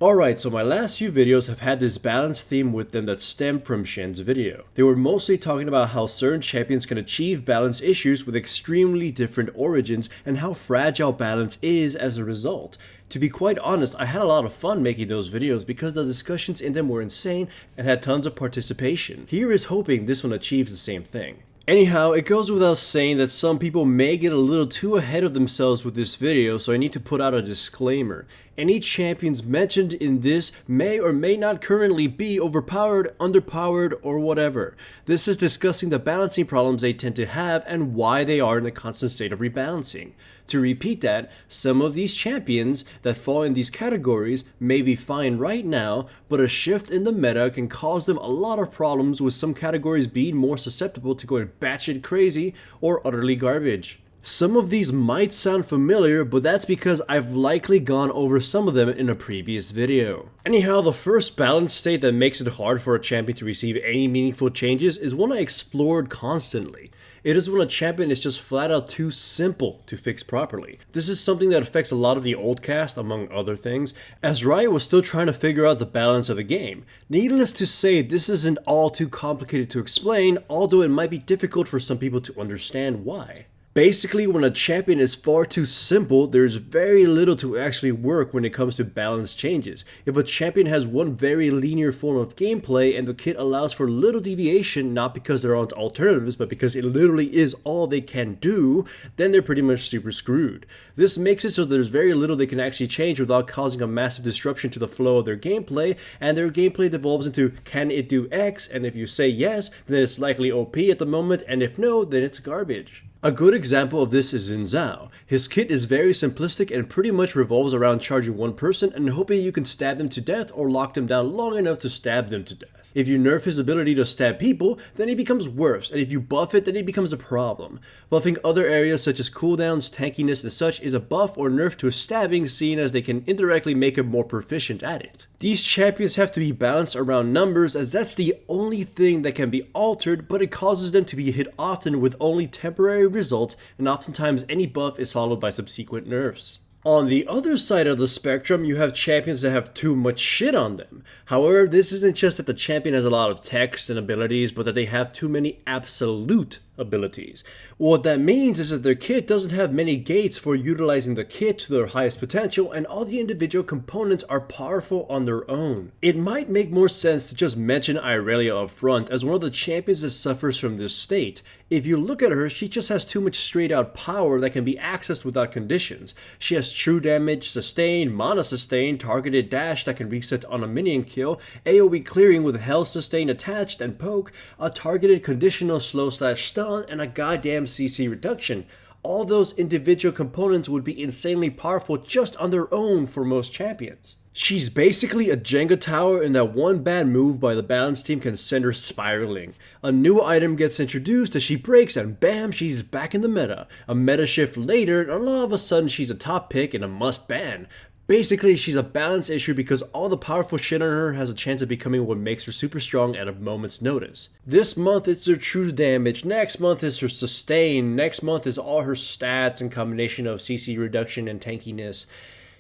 Alright, so my last few videos have had this balanced theme with them that stemmed from Shen's video. They were mostly talking about how certain champions can achieve balance issues with extremely different origins and how fragile balance is as a result. To be quite honest, I had a lot of fun making those videos because the discussions in them were insane and had tons of participation. Here is hoping this one achieves the same thing. Anyhow, it goes without saying that some people may get a little too ahead of themselves with this video, so I need to put out a disclaimer. Any champions mentioned in this may or may not currently be overpowered, underpowered, or whatever. This is discussing the balancing problems they tend to have and why they are in a constant state of rebalancing. To repeat that, some of these champions that fall in these categories may be fine right now, but a shift in the meta can cause them a lot of problems, with some categories being more susceptible to going batshit crazy or utterly garbage. Some of these might sound familiar, but that's because I've likely gone over some of them in a previous video. Anyhow, the first balance state that makes it hard for a champion to receive any meaningful changes is one I explored constantly. It is when a champion is just flat out too simple to fix properly. This is something that affects a lot of the old cast, among other things, as Riot was still trying to figure out the balance of the game. Needless to say, this isn't all too complicated to explain, although it might be difficult for some people to understand why. Basically, when a champion is far too simple, there's very little to actually work when it comes to balance changes. If a champion has one very linear form of gameplay and the kit allows for little deviation, not because there aren't alternatives, but because it literally is all they can do, then they're pretty much super screwed. This makes it so there's very little they can actually change without causing a massive disruption to the flow of their gameplay, and their gameplay devolves into, can it do X? And if you say yes, then it's likely OP at the moment, and if no, then it's garbage. A good example of this is in Zhao. His kit is very simplistic and pretty much revolves around charging one person and hoping you can stab them to death or lock them down long enough to stab them to death. If you nerf his ability to stab people, then he becomes worse, and if you buff it, then he becomes a problem. Buffing other areas such as cooldowns, tankiness, and such is a buff or nerf to stabbing, seen as they can indirectly make him more proficient at it. These champions have to be balanced around numbers, as that's the only thing that can be altered, but it causes them to be hit often with only temporary results, and oftentimes any buff is followed by subsequent nerfs. On the other side of the spectrum, you have champions that have too much shit on them. However, this isn't just that the champion has a lot of text and abilities, but that they have too many absolute abilities. What that means is that their kit doesn't have many gates for utilizing the kit to their highest potential, and all the individual components are powerful on their own. It might make more sense to just mention Irelia up front as one of the champions that suffers from this state. If you look at her, she just has too much straight out power that can be accessed without conditions. She has true damage, sustain, mana sustain, targeted dash that can reset on a minion kill, AoE clearing with health sustain attached and poke, a targeted conditional slow/stun, and a goddamn CC reduction. All those individual components would be insanely powerful just on their own for most champions. She's basically a Jenga tower, and that one bad move by the balance team can send her spiraling. A new item gets introduced as she breaks, and bam, she's back in the meta. A meta shift later, and all of a sudden she's a top pick and a must ban. Basically, she's a balance issue because all the powerful shit on her has a chance of becoming what makes her super strong at a moment's notice. This month it's her true damage, next month is her sustain, next month is all her stats and combination of CC reduction and tankiness.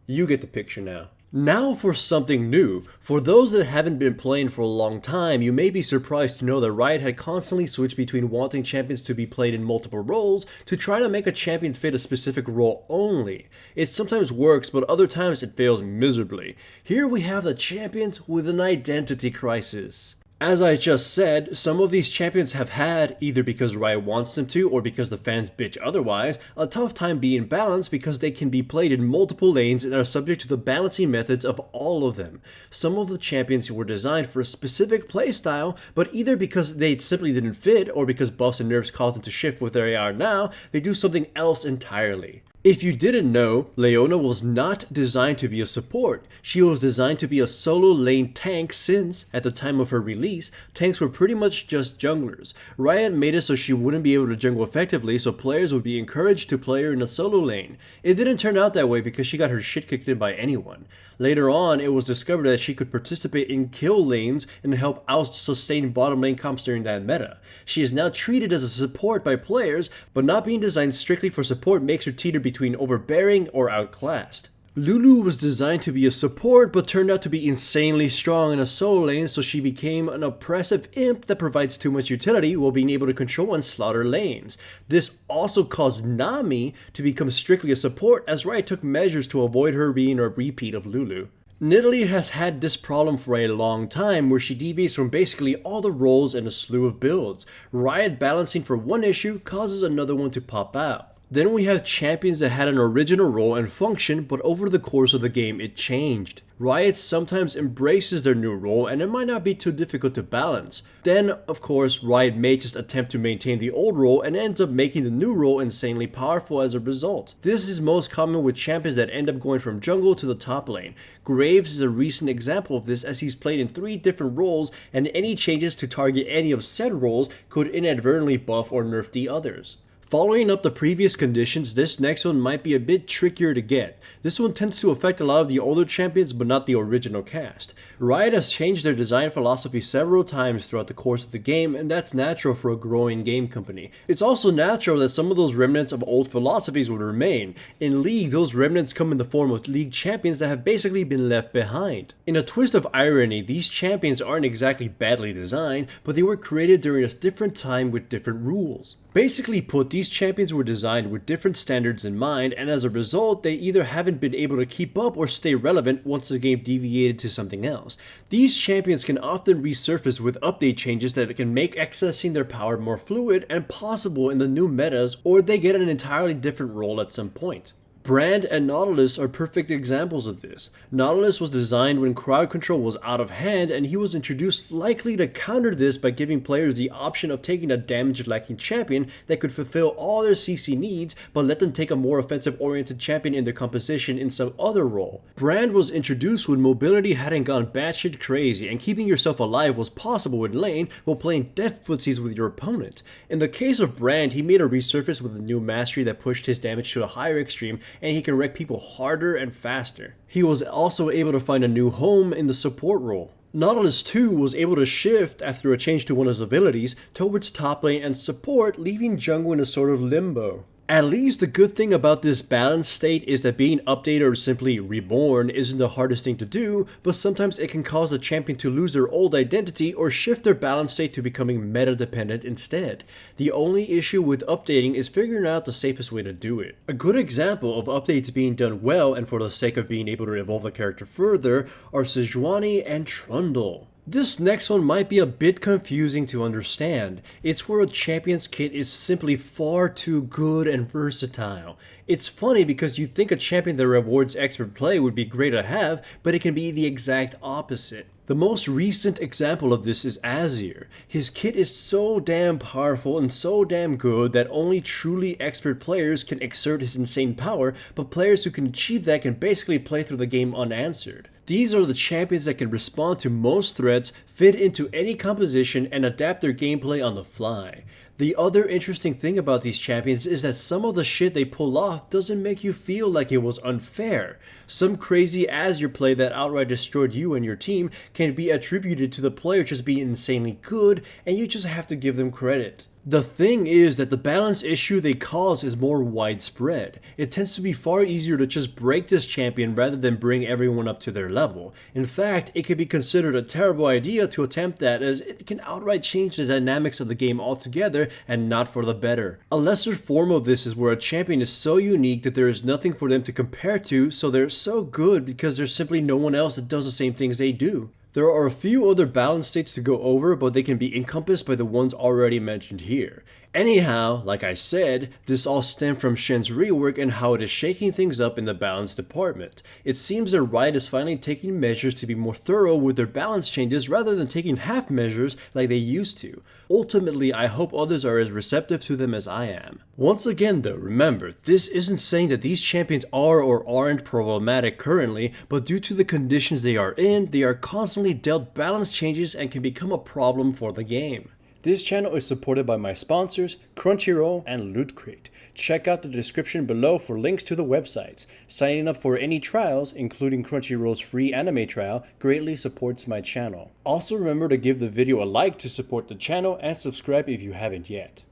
You get the picture now. Now for something new. For those that haven't been playing for a long time, you may be surprised to know that Riot had constantly switched between wanting champions to be played in multiple roles to try to make a champion fit a specific role only. It sometimes works, but other times it fails miserably. Here we have the champions with an identity crisis. As I just said, some of these champions have had, either because Riot wants them to or because the fans bitch otherwise, a tough time being balanced because they can be played in multiple lanes and are subject to the balancing methods of all of them. Some of the champions were designed for a specific playstyle, but either because they simply didn't fit or because buffs and nerfs caused them to shift with where they are now, they do something else entirely. If you didn't know, Leona was not designed to be a support. She was designed to be a solo lane tank since, at the time of her release, tanks were pretty much just junglers. Riot made it so she wouldn't be able to jungle effectively, so players would be encouraged to play her in a solo lane. It didn't turn out that way because she got her shit kicked in by anyone. Later on, it was discovered that she could participate in kill lanes and help out-sustain bottom lane comps during that meta. She is now treated as a support by players, but not being designed strictly for support makes her teeter between overbearing or outclassed. Lulu was designed to be a support, but turned out to be insanely strong in a solo lane, so she became an oppressive imp that provides too much utility while being able to control and slaughter lanes. This also caused Nami to become strictly a support, as Riot took measures to avoid her being a repeat of Lulu. Nidalee has had this problem for a long time, where she deviates from basically all the roles in a slew of builds. Riot balancing for one issue causes another one to pop out. Then we have champions that had an original role and function, but over the course of the game it changed. Riot sometimes embraces their new role, and it might not be too difficult to balance. Then, of course, Riot may just attempt to maintain the old role and ends up making the new role insanely powerful as a result. This is most common with champions that end up going from jungle to the top lane. Graves is a recent example of this, as he's played in 3 different roles, and any changes to target any of said roles could inadvertently buff or nerf the others. Following up the previous conditions, this next one might be a bit trickier to get. This one tends to affect a lot of the older champions, but not the original cast. Riot has changed their design philosophy several times throughout the course of the game, and that's natural for a growing game company. It's also natural that some of those remnants of old philosophies would remain. In League, those remnants come in the form of League champions that have basically been left behind. In a twist of irony, these champions aren't exactly badly designed, but they were created during a different time with different rules. Basically put, these champions were designed with different standards in mind, and as a result, they either haven't been able to keep up or stay relevant once the game deviated to something else. These champions can often resurface with update changes that can make accessing their power more fluid and possible in the new metas, or they get an entirely different role at some point. Brand and Nautilus are perfect examples of this. Nautilus was designed when crowd control was out of hand, and he was introduced likely to counter this by giving players the option of taking a damage-lacking champion that could fulfill all their CC needs, but let them take a more offensive-oriented champion in their composition in some other role. Brand was introduced when mobility hadn't gone batshit crazy, and keeping yourself alive was possible in lane while playing death footsies with your opponent. In the case of Brand, he made a resurface with a new mastery that pushed his damage to a higher extreme, and he can wreck people harder and faster. He was also able to find a new home in the support role. Nautilus 2 was able to shift after a change to one of his abilities towards top lane and support, leaving jungle in a sort of limbo. At least the good thing about this balanced state is that being updated or simply reborn isn't the hardest thing to do, but sometimes it can cause the champion to lose their old identity or shift their balance state to becoming meta dependent instead. The only issue with updating is figuring out the safest way to do it. A good example of updates being done well and for the sake of being able to evolve the character further are Sejuani and Trundle. This next one might be a bit confusing to understand. It's where a champion's kit is simply far too good and versatile. It's funny because you think a champion that rewards expert play would be great to have, but it can be the exact opposite. The most recent example of this is Azir. His kit is so damn powerful and so damn good that only truly expert players can exert his insane power, but players who can achieve that can basically play through the game unanswered. These are the champions that can respond to most threats, fit into any composition, and adapt their gameplay on the fly. The other interesting thing about these champions is that some of the shit they pull off doesn't make you feel like it was unfair. Some crazy Azir play that outright destroyed you and your team can be attributed to the player just being insanely good, and you just have to give them credit. The thing is that the balance issue they cause is more widespread. It tends to be far easier to just break this champion rather than bring everyone up to their level. In fact, it could be considered a terrible idea to attempt that, as it can outright change the dynamics of the game altogether and not for the better. A lesser form of this is where a champion is so unique that there is nothing for them to compare to, so they're so good because there's simply no one else that does the same things they do. There are a few other balance states to go over, but they can be encompassed by the ones already mentioned here. Anyhow, like I said, this all stemmed from Shen's rework and how it is shaking things up in the balance department. It seems that Riot is finally taking measures to be more thorough with their balance changes rather than taking half measures like they used to. Ultimately, I hope others are as receptive to them as I am. Once again though, remember, this isn't saying that these champions are or aren't problematic currently, but due to the conditions they are in, they are constantly dealt balance changes and can become a problem for the game. This channel is supported by my sponsors, Crunchyroll and Loot Crate. Check out the description below for links to the websites. Signing up for any trials, including Crunchyroll's free anime trial, greatly supports my channel. Also remember to give the video a like to support the channel and subscribe if you haven't yet.